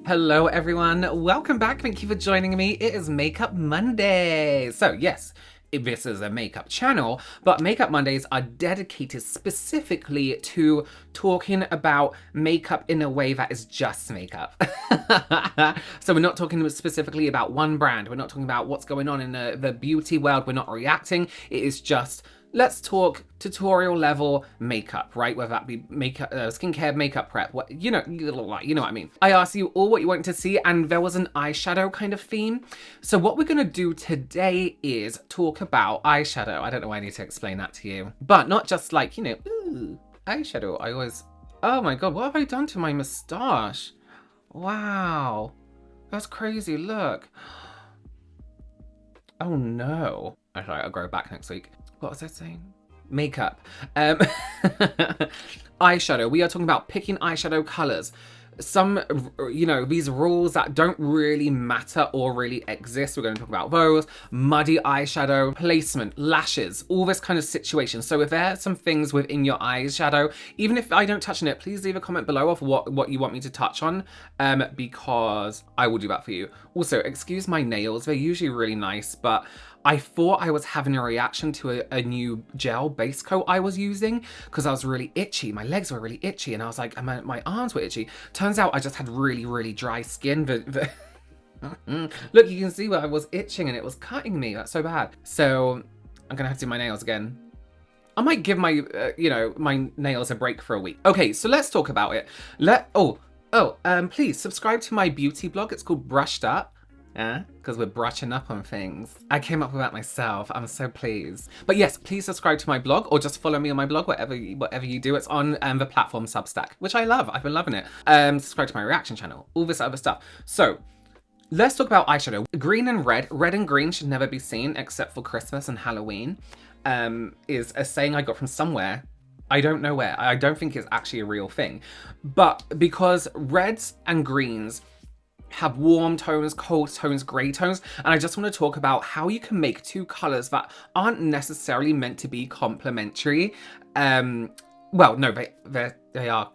Hello everyone, welcome back. Thank you for joining me. It is Makeup Monday. So yes, this is a makeup channel, but Makeup Mondays are dedicated specifically to talking about makeup in a way that is just makeup. So we're not talking specifically about one brand. We're not talking about what's going on in the beauty world. We're not reacting. It is just let's talk tutorial level makeup, right? Whether that be makeup, skincare, makeup prep, what you know what I mean. I asked you all what you wanted to see, and there was an eyeshadow kind of theme. So what we're gonna do today is talk about eyeshadow. I don't know why I need to explain that to you, but not just like ooh, eyeshadow. I always, oh my god, what have I done to my moustache? Wow, that's crazy. Look. Oh no. Okay, I'll grow back next week. What was I saying? Makeup. Eyeshadow. We are talking about picking eyeshadow colors. Some, these rules that don't really matter or really exist. We're going to talk about those. Muddy eyeshadow, placement, lashes, all this kind of situation. So if there are some things within your eyeshadow, even if I don't touch on it, please leave a comment below of what you want me to touch on, because I will do that for you. Also, excuse my nails. They're usually really nice, but I thought I was having a reaction to a new gel base coat I was using because I was really itchy. My legs were really itchy and I was like, my arms were itchy. Turns out I just had really, really dry skin. Look, you can see where I was itching and it was cutting me. That's so bad. So I'm gonna have to do my nails again. I might give my, my nails a break for a week. Okay, so let's talk about it. Please subscribe to my beauty blog. It's called Brushed Up. Yeah, because we're brushing up on things. I came up with that myself. I'm so pleased. But yes, please subscribe to my blog or just follow me on my blog, whatever you do. It's on the platform Substack, which I love. I've been loving it. Subscribe to my reaction channel, all this other stuff. So let's talk about eyeshadow. Green and red. Red and green should never be seen except for Christmas and Halloween, is a saying I got from somewhere. I don't know where. I don't think it's actually a real thing. But because reds and greens have warm tones, cold tones, grey tones, and I just want to talk about how you can make two colours that aren't necessarily meant to be complementary. Well, no, they are.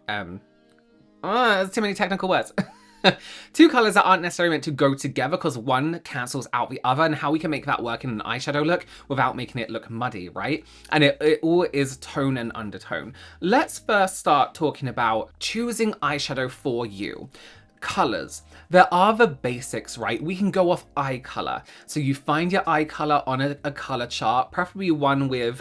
There's too many technical words. Two colours that aren't necessarily meant to go together because one cancels out the other, and how we can make that work in an eyeshadow look without making it look muddy, right? And it all is tone and undertone. Let's first start talking about choosing eyeshadow for you. Colors. There are the basics, right? We can go off eye color. So you find your eye color on a color chart, preferably one with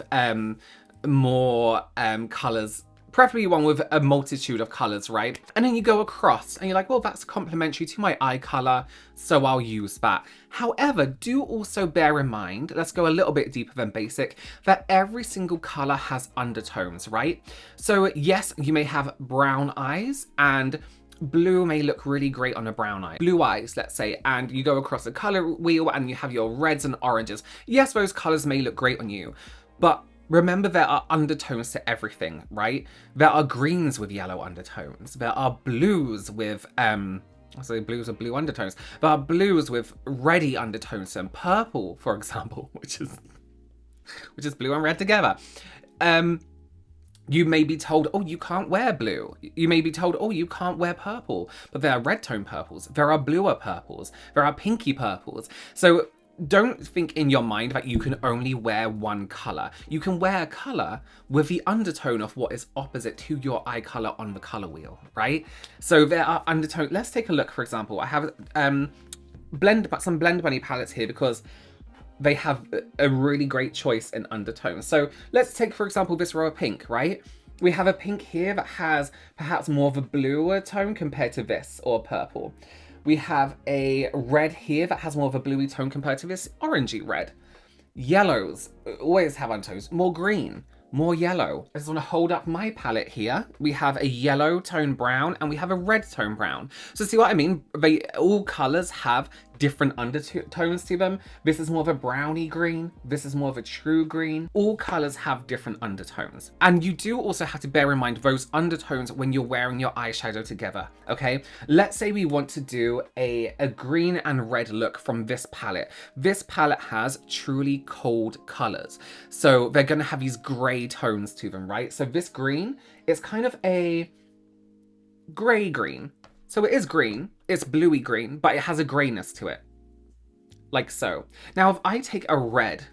more colors, preferably one with a multitude of colors, right? And then you go across and you're like, well, that's complementary to my eye color, so I'll use that. However, do also bear in mind, let's go a little bit deeper than basic, that every single color has undertones, right? So yes, you may have brown eyes and blue may look really great on a brown eye. Blue eyes, let's say, and you go across the color wheel and you have your reds and oranges. Yes, those colors may look great on you, but remember there are undertones to everything, right? There are greens with yellow undertones. There are blues with, so blues with blue undertones. There are blues with reddy undertones and purple, for example, which is blue and red together. You may be told, oh, you can't wear blue. You may be told, oh, you can't wear purple. But there are red tone purples. There are bluer purples. There are pinky purples. So don't think in your mind that you can only wear one color. You can wear a color with the undertone of what is opposite to your eye color on the color wheel, right? So there are undertones. Let's take a look, for example. I have some Blend Bunny palettes here because they have a really great choice in undertones. So let's take, for example, this row of pink, right? We have a pink here that has perhaps more of a bluer tone compared to this, or purple. We have a red here that has more of a bluey tone compared to this orangey red. Yellows always have undertones. More green, more yellow. I just want to hold up my palette here. We have a yellow tone brown and we have a red tone brown. So see what I mean? All colors have different undertones to them. This is more of a browny green. This is more of a true green. All colors have different undertones. And you do also have to bear in mind those undertones when you're wearing your eyeshadow together, okay? Let's say we want to do a green and red look from this palette. This palette has truly cold colors. So they're gonna have these gray tones to them, right? So this green is kind of a gray green. So it is green, it's bluey green, but it has a grayness to it, like so. Now if I take a red,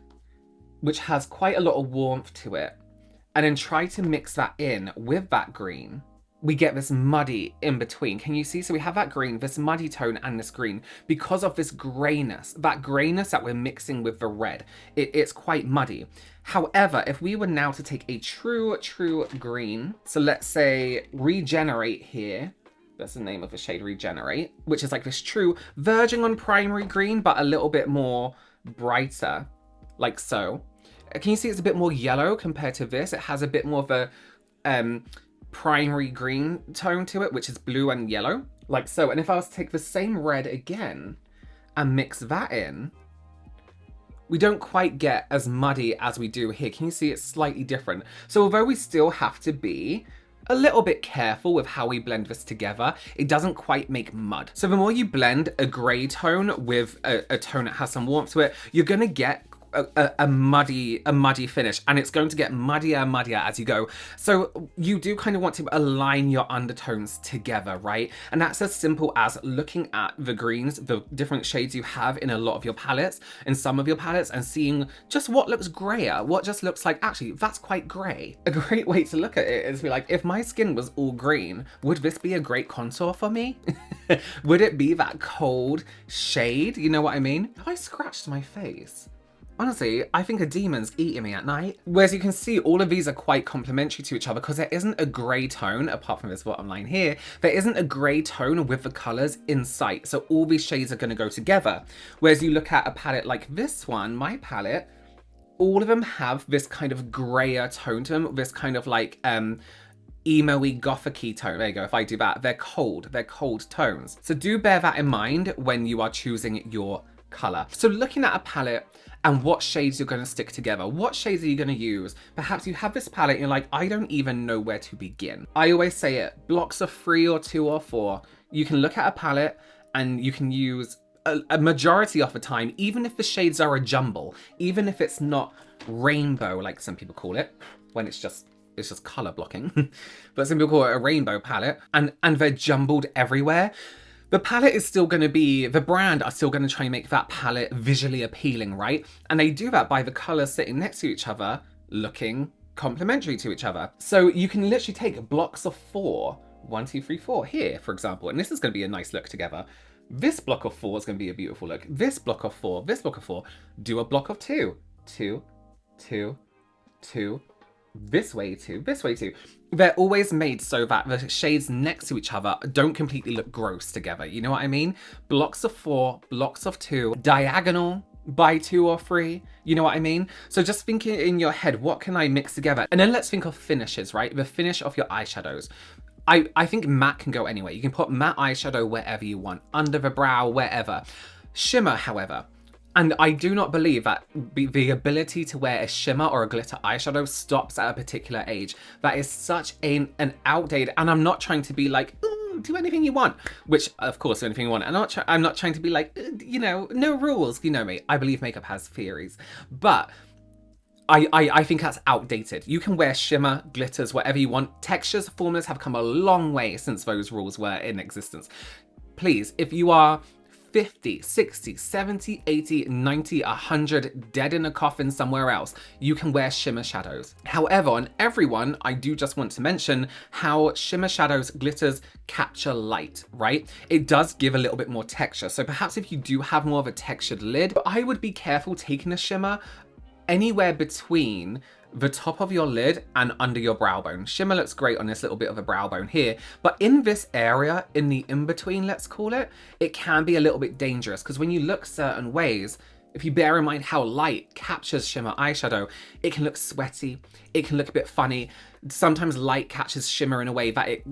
which has quite a lot of warmth to it, and then try to mix that in with that green, we get this muddy in between. Can you see? So we have that green, this muddy tone, and this green because of this grayness, that we're mixing with the red. It's quite muddy. However, if we were now to take a true green, so let's say Regenerate here, that's the name of the shade, Regenerate, which is like this true verging on primary green, but a little bit more brighter, like so. Can you see it's a bit more yellow compared to this? It has a bit more of a primary green tone to it, which is blue and yellow, like so. And if I was to take the same red again and mix that in, we don't quite get as muddy as we do here. Can you see it's slightly different? So although we still have to be a little bit careful with how we blend this together, it doesn't quite make mud. So the more you blend a gray tone with a tone that has some warmth to it, you're gonna get a muddy finish, and it's going to get muddier and muddier as you go. So you do kind of want to align your undertones together, right? And that's as simple as looking at the greens, the different shades you have in a lot of your palettes, in some of your palettes, and seeing just what looks grayer, what just looks like, actually, that's quite gray. A great way to look at it is be like, if my skin was all green, would this be a great contour for me? Would it be that cold shade? You know what I mean? Have I scratched my face? Honestly, I think a demon's eating me at night. Whereas you can see all of these are quite complementary to each other because there isn't a grey tone, apart from this bottom line here, there isn't a grey tone with the colours in sight. So all these shades are going to go together. Whereas you look at a palette like this one, my palette, all of them have this kind of greyer tone to them, this kind of like emo-y, gothic-y tone. There you go. If I do that, they're cold tones. So do bear that in mind when you are choosing your colour. So looking at a palette and what shades you're going to stick together. What shades are you going to use? Perhaps you have this palette and you're like, I don't even know where to begin. I always say it, blocks of 3 or 2 or 4. You can look at a palette and you can use a majority of the time, even if the shades are a jumble, even if it's not rainbow, like some people call it, when it's just color blocking, but some people call it a rainbow palette, and they're jumbled everywhere. The palette is still going to be, the brand are still going to try and make that palette visually appealing, right? And they do that by the colors sitting next to each other, looking complementary to each other. So you can literally take blocks of 4, 1, 2, 3, 4 here, for example, and this is going to be a nice look together. This block of 4 is going to be a beautiful look. This block of 4, this block of 4, do a block of 2, 2, 2, 2, this way 2, this way 2. They're always made so that the shades next to each other don't completely look gross together. You know what I mean? Blocks of 4, blocks of 2, diagonal by 2 or 3. You know what I mean? So just think in your head, what can I mix together? And then let's think of finishes, right? The finish of your eyeshadows. I think matte can go anywhere. You can put matte eyeshadow wherever you want, under the brow, wherever. Shimmer, however. And I do not believe that the ability to wear a shimmer or a glitter eyeshadow stops at a particular age. That is such an outdated, and I'm not trying to be like, do anything you want, which of course, do anything you want. I'm not trying to be like, you know, no rules, you know me. I believe makeup has theories, but I think that's outdated. You can wear shimmer, glitters, whatever you want. Textures, formulas have come a long way since those rules were in existence. Please, if you are 50, 60, 70, 80, 90, 100, dead in a coffin somewhere else, you can wear shimmer shadows. However, on everyone, I do just want to mention how shimmer shadows, glitters capture light, right? It does give a little bit more texture. So perhaps if you do have more of a textured lid, I would be careful taking a shimmer anywhere between the top of your lid and under your brow bone. Shimmer looks great on this little bit of a brow bone here, but in this area, in the in-between, let's call it, it can be a little bit dangerous because when you look certain ways, if you bear in mind how light captures shimmer eyeshadow, it can look sweaty, it can look a bit funny. Sometimes light catches shimmer in a way that it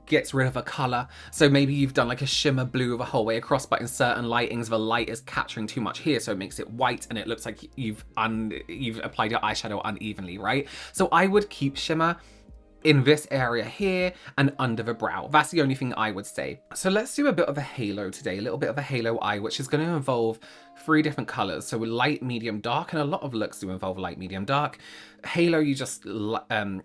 gets rid of a color. So maybe you've done like a shimmer blue the whole way across, but in certain lightings, the light is capturing too much here, so it makes it white and it looks like you've applied your eyeshadow unevenly, right? So I would keep shimmer in this area here and under the brow. That's the only thing I would say. So let's do a bit of a halo today, a little bit of a halo eye, which is going to involve 3 different colors. So light, medium, dark, and a lot of looks do involve light, medium, dark. Halo, you just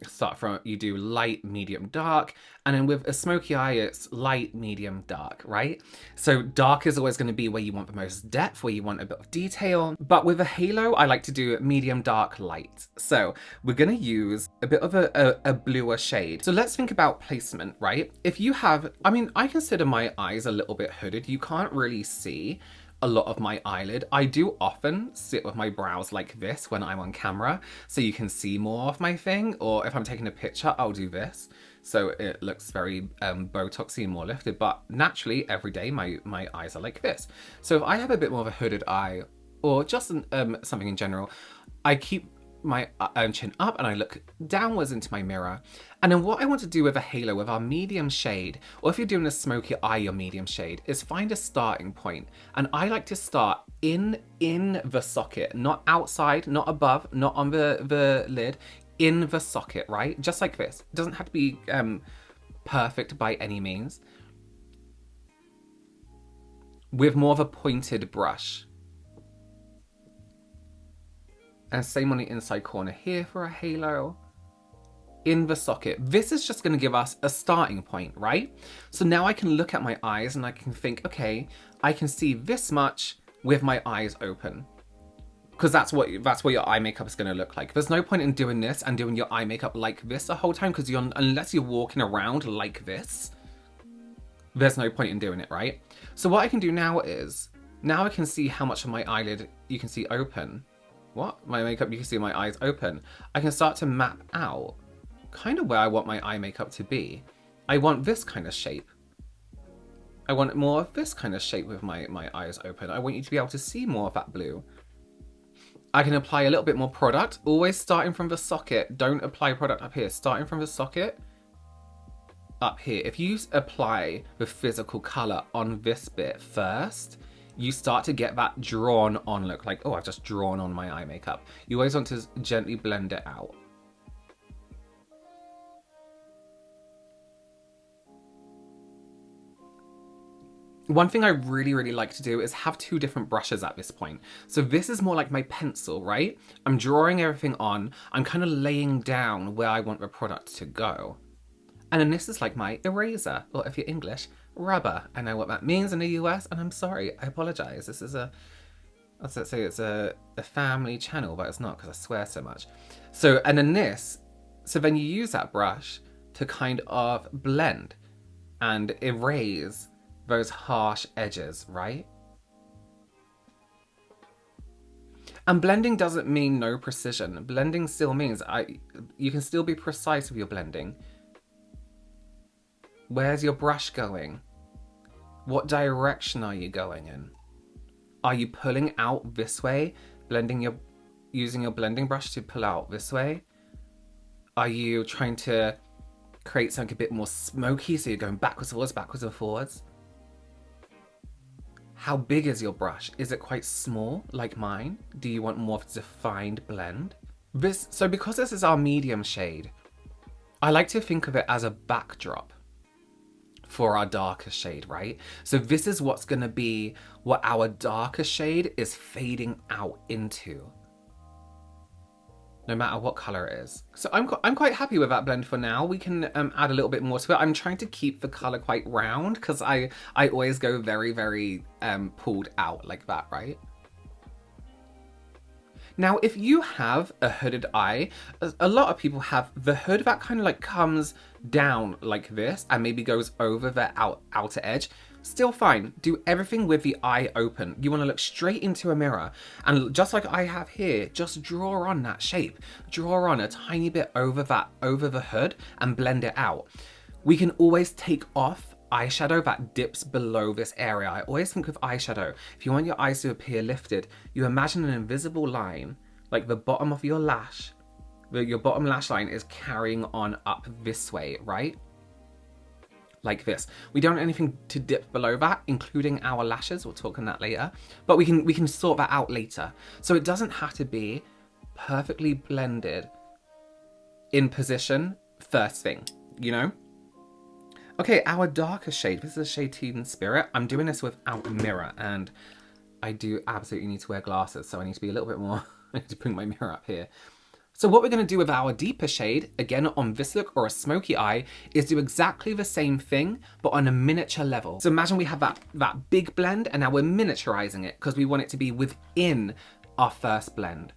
start from, you do light, medium, dark. And then with a smoky eye, it's light, medium, dark, right? So dark is always going to be where you want the most depth, where you want a bit of detail. But with a halo, I like to do medium, dark, light. So we're going to use a bit of a bluer shade. So let's think about placement, right? If you have, I mean, I consider my eyes a little bit hooded. You can't really see a lot of my eyelid. I do often sit with my brows like this when I'm on camera, so you can see more of my thing, or if I'm taking a picture, I'll do this. So it looks very Botoxy and more lifted, but naturally every day my eyes are like this. So if I have a bit more of a hooded eye, or just something in general, I keep my chin up and I look downwards into my mirror. And then what I want to do with a halo, with our medium shade, or if you're doing a smoky eye, your medium shade, is find a starting point. And I like to start in the socket, not outside, not above, not on the lid, in the socket, right? Just like this. It doesn't have to be perfect by any means. With more of a pointed brush. And same on the inside corner here for a halo. In the socket. This is just going to give us a starting point, right? So now I can look at my eyes and I can think, okay, I can see this much with my eyes open. Because that's what your eye makeup is going to look like. There's no point in doing this and doing your eye makeup like this the whole time, because unless you're walking around like this, there's no point in doing it, right? So what I can do now is, now I can see how much of my eyelid you can see open. What? My makeup, you can see my eyes open. I can start to map out kind of where I want my eye makeup to be. I want this kind of shape. I want more of this kind of shape with my eyes open. I want you to be able to see more of that blue. I can apply a little bit more product, always starting from the socket. Don't apply product up here. Starting from the socket, up here. If you apply the physical color on this bit first, you start to get that drawn on look, like, oh, I've just drawn on my eye makeup. You always want to gently blend it out. One thing I really, really like to do is have 2 different brushes at this point. So this is more like my pencil, right? I'm drawing everything on. I'm kind of laying down where I want the product to go. And then this is like my eraser, or if you're English, rubber. I know what that means in the US, and I'm sorry, I apologize. This is let's say it's a family channel, but it's not, because I swear so much. So, and then this, so then you use that brush to kind of blend and erase those harsh edges, right? And blending doesn't mean no precision. Blending still means you can still be precise with your blending. Where's your brush going? What direction are you going in? Are you pulling out this way? Using your blending brush to pull out this way? Are you trying to create something a bit more smoky, so you're going backwards and forwards? How big is your brush? Is it quite small, like mine? Do you want more of a defined blend? So because this is our medium shade, I like to think of it as a backdrop for our darker shade, right? So this is what's gonna be what our darker shade is fading out into, no matter what color it is. So I'm quite happy with that blend for now. We can add a little bit more to it. I'm trying to keep the color quite round, because I always go very, very pulled out like that, right? Now, if you have a hooded eye, a lot of people have the hood that kind of like comes down like this and maybe goes over the outer edge. Still fine. Do everything with the eye open. You want to look straight into a mirror, and just like I have here, just draw on that shape. Draw on a tiny bit over the hood and blend it out. We can always take off eyeshadow that dips below this area. I always think with eyeshadow, if you want your eyes to appear lifted, you imagine an invisible line, like the bottom of your lash. Your bottom lash line is carrying on up this way, right? Like this. We don't want anything to dip below that, including our lashes. We'll talk on that later. But we can sort that out later. So it doesn't have to be perfectly blended in position first thing, you know? Okay, our darker shade. This is a shade Teen Spirit. I'm doing this without a mirror, and I do absolutely need to wear glasses, so I need to be a little bit more, I need to bring my mirror up here. So what we're going to do with our deeper shade, again on this look or a smoky eye, is do exactly the same thing, but on a miniature level. So imagine we have that big blend, and now we're miniaturizing it because we want it to be within our first blend.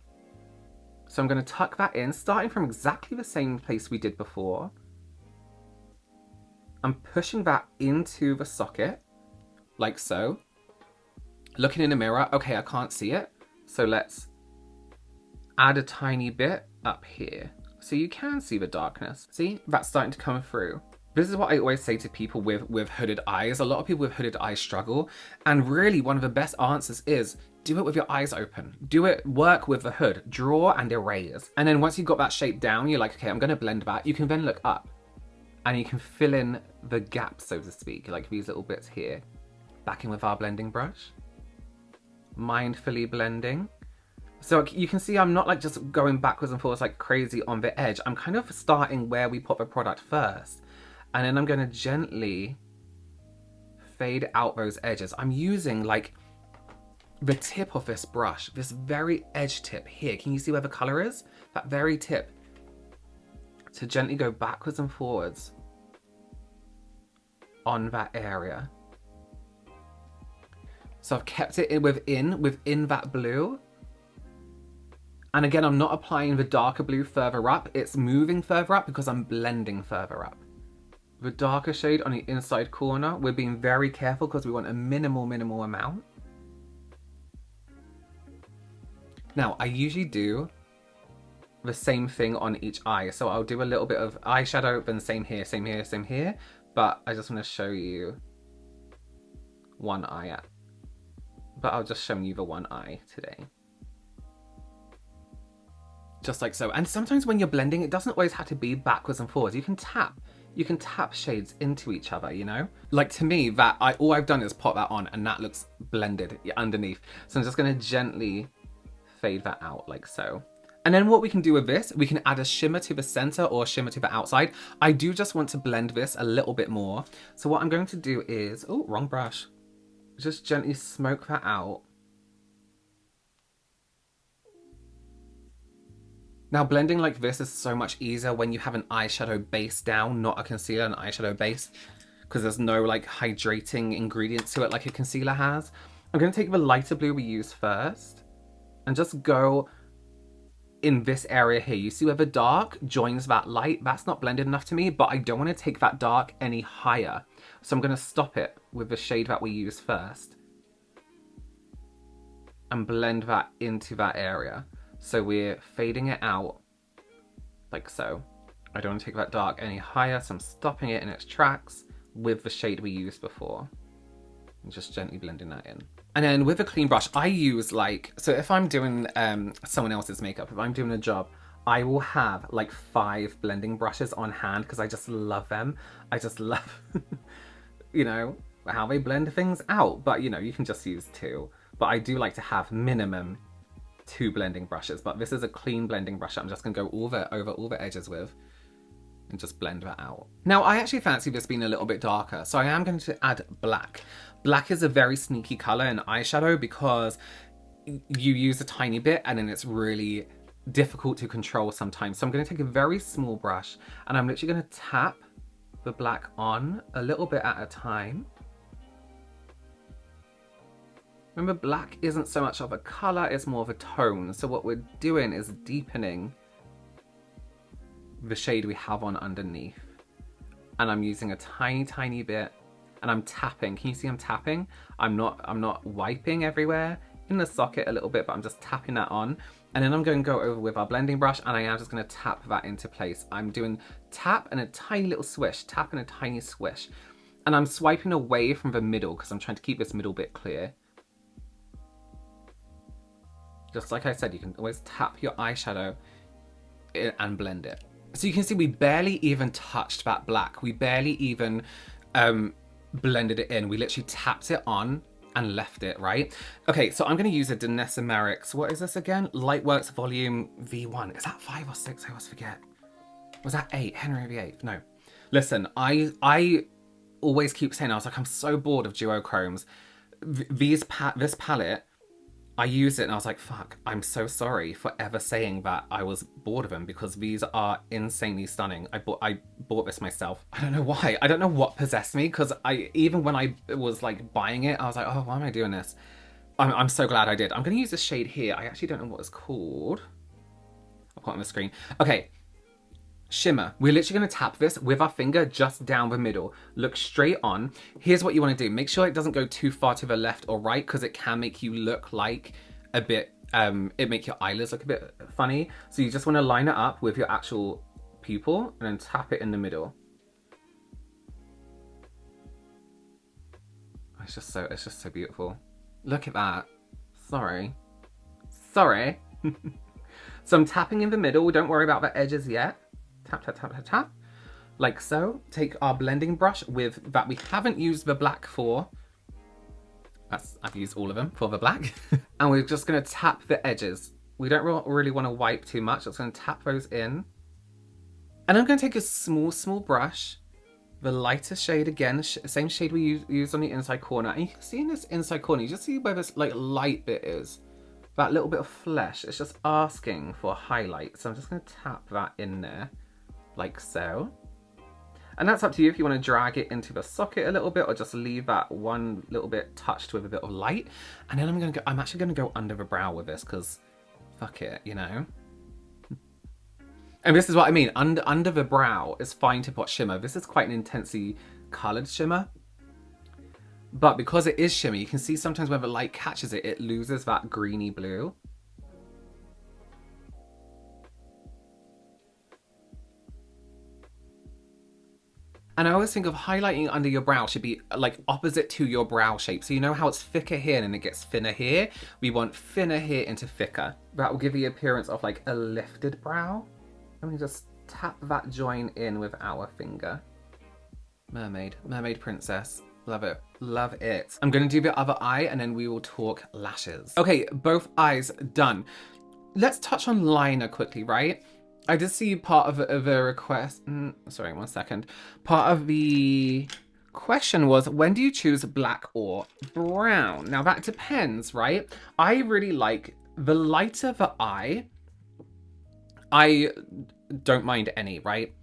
So I'm going to tuck that in, starting from exactly the same place we did before. I'm pushing that into the socket, like so. Looking in the mirror, okay, I can't see it. So let's add a tiny bit up here. So you can see the darkness. See, that's starting to come through. This is what I always say to people with hooded eyes. A lot of people with hooded eyes struggle. And really one of the best answers is do it with your eyes open. Do it, work with the hood, draw and erase. And then once you've got that shape down, you're like, okay, I'm gonna blend that. You can then look up and you can fill in the gaps, so to speak, like these little bits here. Back in with our blending brush. Mindfully blending. So you can see I'm not like just going backwards and forwards like crazy on the edge. I'm kind of starting where we put the product first. And then I'm going to gently fade out those edges. I'm using like the tip of this brush, this very edge tip here. Can you see where the color is? That very tip. To gently go backwards and forwards on that area. So I've kept it within that blue. And again, I'm not applying the darker blue further up. It's moving further up because I'm blending further up. The darker shade on the inside corner, we're being very careful because we want a minimal amount. Now, I usually do the same thing on each eye. So I'll do a little bit of eyeshadow, then same here, same here, same here. But I just want to show you one eye. But I'll just show you the one eye today. Just like so. And sometimes when you're blending, it doesn't always have to be backwards and forwards. You can tap shades into each other, you know? Like to me, all I've done is pop that on and that looks blended underneath. So I'm just gonna gently fade that out like so. And then what we can do with this, we can add a shimmer to the center or shimmer to the outside. I do just want to blend this a little bit more. So what I'm going to do is, oh, wrong brush. Just gently smoke that out. Now blending like this is so much easier when you have an eyeshadow base down, not a concealer, an eyeshadow base, because there's no like hydrating ingredients to it like a concealer has. I'm going to take the lighter blue we used first and just go in this area here. You see where the dark joins that light? That's not blended enough to me, but I don't want to take that dark any higher. So I'm going to stop it with the shade that we used first and blend that into that area. So we're fading it out like so. I don't want to take that dark any higher, so I'm stopping it in its tracks with the shade we used before. And just gently blending that in. And then with a clean brush, I use like, so if I'm doing someone else's makeup, if I'm doing a job, I will have like 5 blending brushes on hand because I just love them. I just love, you know, how they blend things out. But you know, you can just use 2. But I do like to have minimum 2 blending brushes. But this is a clean blending brush I'm just gonna go over all the edges with and just blend that out. Now I actually fancy this being a little bit darker, so I am going to add black. Black is a very sneaky color in eyeshadow because you use a tiny bit and then it's really difficult to control sometimes. So I'm going to take a very small brush and I'm literally going to tap the black on a little bit at a time. Remember, black isn't so much of a color, it's more of a tone. So what we're doing is deepening the shade we have on underneath. And I'm using a tiny bit and I'm tapping. Can you see I'm tapping? I'm not wiping everywhere in the socket a little bit, but I'm just tapping that on. And then I'm going to go over with our blending brush and I am just going to tap that into place. I'm doing tap and a tiny little swish, tap and a tiny swish. And I'm swiping away from the middle because I'm trying to keep this middle bit clear. Just like I said, you can always tap your eyeshadow and blend it. So you can see we barely even touched that black. We barely even blended it in. We literally tapped it on and left it, right? Okay, so I'm gonna use a Danessa Merrick's, what is this again? Lightworks Volume V1. Is that 5 or 6? I always forget. Was that 8? Henry VIII? No. Listen, I always keep saying, I was like, I'm so bored of duochromes. This palette I used it and I was like, fuck, I'm so sorry for ever saying that I was bored of them because these are insanely stunning. I bought this myself. I don't know why. I don't know what possessed me because even when I was like buying it, I was like, oh, why am I doing this? I'm so glad I did. I'm going to use this shade here. I actually don't know what it's called. I'll put it on the screen. Okay. Shimmer. We're literally going to tap this with our finger just down the middle. Look straight on. Here's what you want to do. Make sure it doesn't go too far to the left or right because it can make you look like a bit, it make your eyelids look a bit funny. So you just want to line it up with your actual pupil and then tap it in the middle. It's just so beautiful. Look at that. Sorry. Sorry. So I'm tapping in the middle. Don't worry about the edges yet. Tap, tap, tap, tap, tap. Like so. Take our blending brush with that we haven't used the black for. I've used all of them for the black. And we're just going to tap the edges. We don't really want to wipe too much. I'm just going to tap those in. And I'm going to take a small brush. The lighter shade again. Same shade we used on the inside corner. And you can see in this inside corner, you just see where this like light bit is. That little bit of flesh. It's just asking for a highlight. So I'm just going to tap that in there. Like so. And that's up to you if you want to drag it into the socket a little bit or just leave that one little bit touched with a bit of light. And then I'm actually going to go under the brow with this because fuck it, you know. And this is what I mean. Under the brow is fine to put shimmer. This is quite an intensely coloured shimmer. But because it is shimmer, you can see sometimes when the light catches it, it loses that greeny blue. And I always think of highlighting under your brow should be like opposite to your brow shape. So you know how it's thicker here and it gets thinner here? We want thinner here into thicker. That will give the appearance of like a lifted brow. And we just tap that join in with our finger. Mermaid princess. Love it. Love it. I'm going to do the other eye and then we will talk lashes. Okay, both eyes done. Let's touch on liner quickly, right? I did see part of the request. Sorry, 1 second. Part of the question was, when do you choose black or brown? Now that depends, right? I really like the lighter the eye. I don't mind any, right?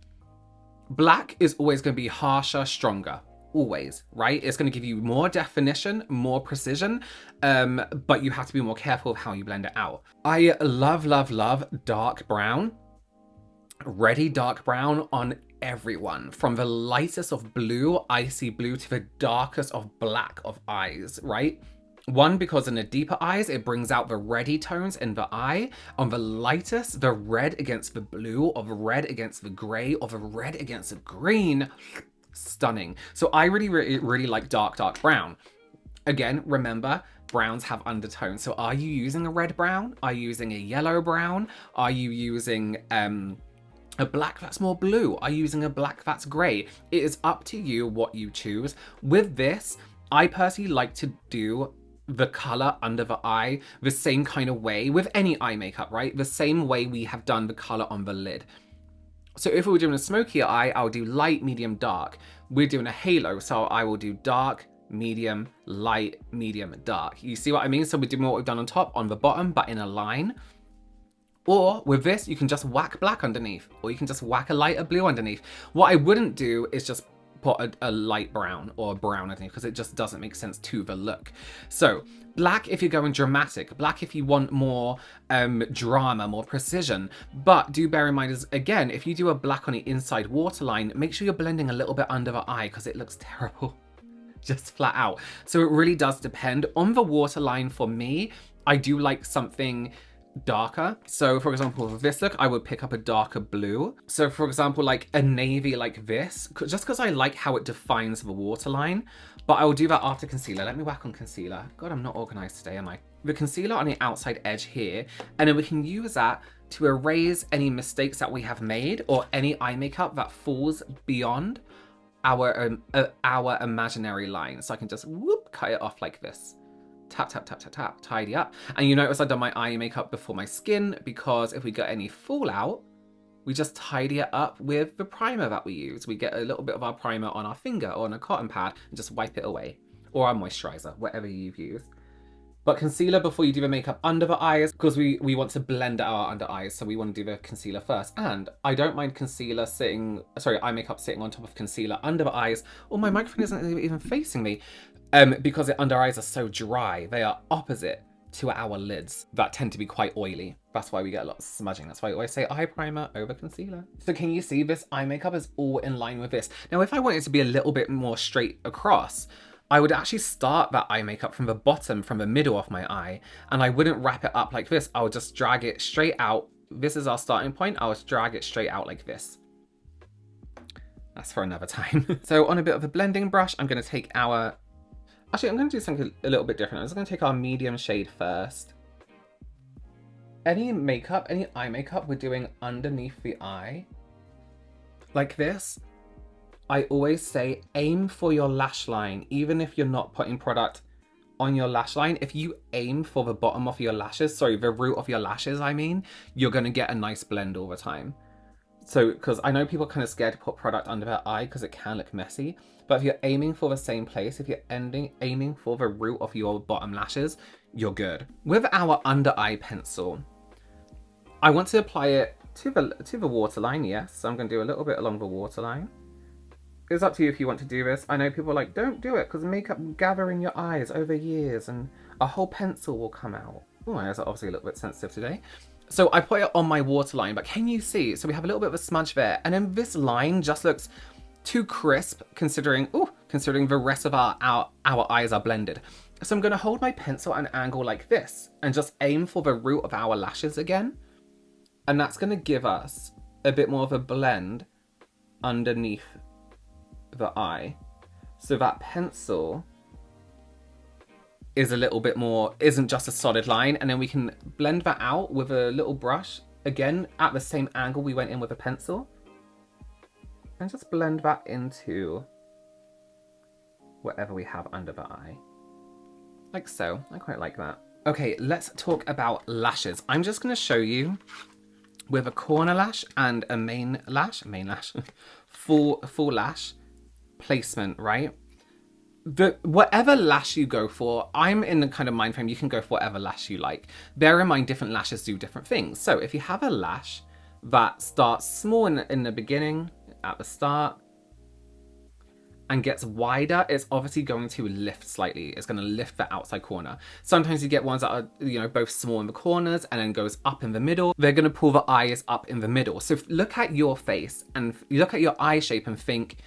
Black is always going to be harsher, stronger. Always, right? It's going to give you more definition, more precision, but you have to be more careful of how you blend it out. I love dark brown. Ready dark brown on everyone, from the lightest of blue, icy blue, to the darkest of black of eyes, right? One, because in the deeper eyes, it brings out the reddy tones in the eye. On the lightest, the red against the blue, or the red against the gray, or the red against the green. Stunning. So I really like dark brown. Again, remember, browns have undertones. So are you using a red brown? Are you using a yellow brown? Are you using a black that's more blue? Are you using a black that's grey? It is up to you what you choose. With this, I personally like to do the colour under the eye the same kind of way with any eye makeup, right? The same way we have done the colour on the lid. So if we were doing a smokier eye, I'll do light, medium, dark. We're doing a halo, so I will do dark, medium, light, medium, dark. You see what I mean? So we're doing what we've done on top, on the bottom, but in a line. Or with this, you can just whack black underneath, or you can just whack a lighter blue underneath. What I wouldn't do is just put a light brown or a brown underneath because it just doesn't make sense to the look. So black if you're going dramatic, black if you want more drama, more precision. But do bear in mind is, again, if you do a black on the inside waterline, make sure you're blending a little bit under the eye because it looks terrible. Just flat out. So it really does depend. On the waterline for me, I do like something darker. So for example, with this look, I would pick up a darker blue. So for example, like a navy like this, just because I like how it defines the waterline. But I will do that after concealer. Let me whack on concealer. God, I'm not organized today, am I? The concealer on the outside edge here, and then we can use that to erase any mistakes that we have made or any eye makeup that falls beyond our imaginary line. So I can just whoop, cut it off like this. Tap, tap, tap, tap, tap, tidy up. And you notice I've done my eye makeup before my skin because if we get any fallout, we just tidy it up with the primer that we use. We get a little bit of our primer on our finger or on a cotton pad and just wipe it away. Or our moisturizer, whatever you've used. But concealer before you do the makeup under the eyes, because we want to blend our under eyes, so we want to do the concealer first. And I don't mind concealer sitting, sorry, eye makeup sitting on top of concealer under the eyes. Oh, my microphone isn't even facing me. Because the under eyes are so dry. They are opposite to our lids that tend to be quite oily. That's why we get a lot of smudging. That's why I always say eye primer over concealer. So can you see this eye makeup is all in line with this? Now, if I wanted to be a little bit more straight across, I would actually start that eye makeup from the bottom, from the middle of my eye, and I wouldn't wrap it up like this. I would just drag it straight out. This is our starting point. I would drag it straight out like this. That's for another time. So on a bit of a blending brush, I'm going to take our... Actually, I'm going to do something a little bit different. I'm just going to take our medium shade first. Any makeup, any eye makeup we're doing underneath the eye, like this, I always say aim for your lash line, even if you're not putting product on your lash line. If you aim for the bottom of your lashes, sorry, the root of your lashes, I mean, you're going to get a nice blend all the time. So, because I know people are kind of scared to put product under their eye because it can look messy, but if you're aiming for the same place, if you're aiming for the root of your bottom lashes, you're good. With our under eye pencil, I want to apply it to the waterline, yes. So I'm going to do a little bit along the waterline. It's up to you if you want to do this. I know people are like, don't do it because makeup will gather in your eyes over years and a whole pencil will come out. Oh, my eyes are obviously a little bit sensitive today. So I put it on my waterline, but can you see? So we have a little bit of a smudge there. And then this line just looks too crisp considering the rest of our eyes are blended. So I'm going to hold my pencil and angle like this and just aim for the root of our lashes again. And that's going to give us a bit more of a blend underneath the eye. So that pencil is a little bit more, isn't just a solid line. And then we can blend that out with a little brush, again, at the same angle we went in with a pencil. And just blend that into whatever we have under the eye. Like so. I quite like that. Okay, let's talk about lashes. I'm just going to show you with a corner lash and a main lash, full lash placement, right? Whatever lash you go for, I'm in the kind of mind frame you can go for whatever lash you like. Bear in mind, different lashes do different things. So if you have a lash that starts small in the beginning, at the start, and gets wider, it's obviously going to lift slightly. It's going to lift the outside corner. Sometimes you get ones that are, you know, both small in the corners and then goes up in the middle. They're going to pull the eyes up in the middle. So look at your face and look at your eye shape and think,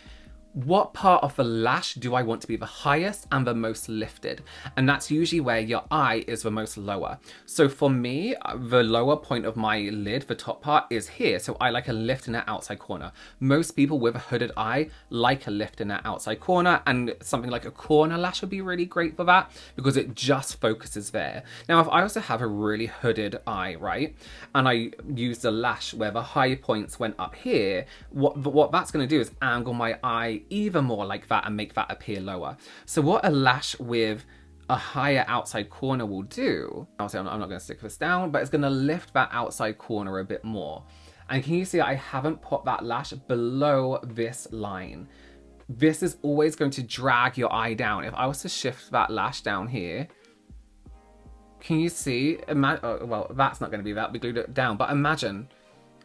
what part of the lash do I want to be the highest and the most lifted? And that's usually where your eye is the most lower. So for me, the lower point of my lid, the top part, is here. So I like a lift in that outside corner. Most people with a hooded eye like a lift in that outside corner, and something like a corner lash would be really great for that because it just focuses there. Now, if I also have a really hooded eye, right, and I use the lash where the high points went up here, what that's going to do is angle my eye even more like that and make that appear lower. So what a lash with a higher outside corner will do, obviously I'm not going to stick this down, but it's going to lift that outside corner a bit more. And can you see I haven't put that lash below this line? This is always going to drag your eye down. If I was to shift that lash down here, can you see? Well, that's not going to be that, we glued it down, but imagine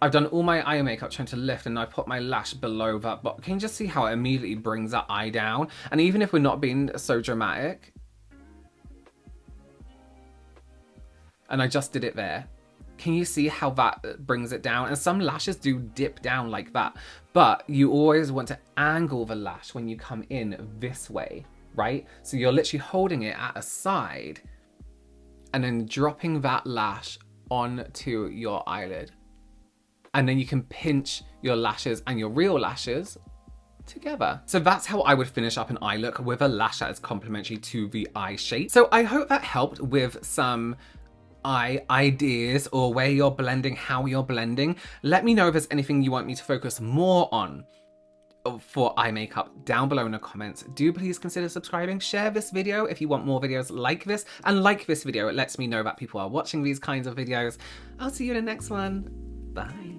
I've done all my eye makeup trying to lift and I put my lash below that, but can you just see how it immediately brings that eye down? And even if we're not being so dramatic, and I just did it there, can you see how that brings it down? And some lashes do dip down like that, but you always want to angle the lash when you come in this way, right? So you're literally holding it at a side and then dropping that lash onto your eyelid. And then you can pinch your lashes and your real lashes together. So that's how I would finish up an eye look with a lash that is complementary to the eye shape. So I hope that helped with some eye ideas or where you're blending, how you're blending. Let me know if there's anything you want me to focus more on for eye makeup down below in the comments. Do please consider subscribing, share this video if you want more videos like this, and like this video. It lets me know that people are watching these kinds of videos. I'll see you in the next one. Bye.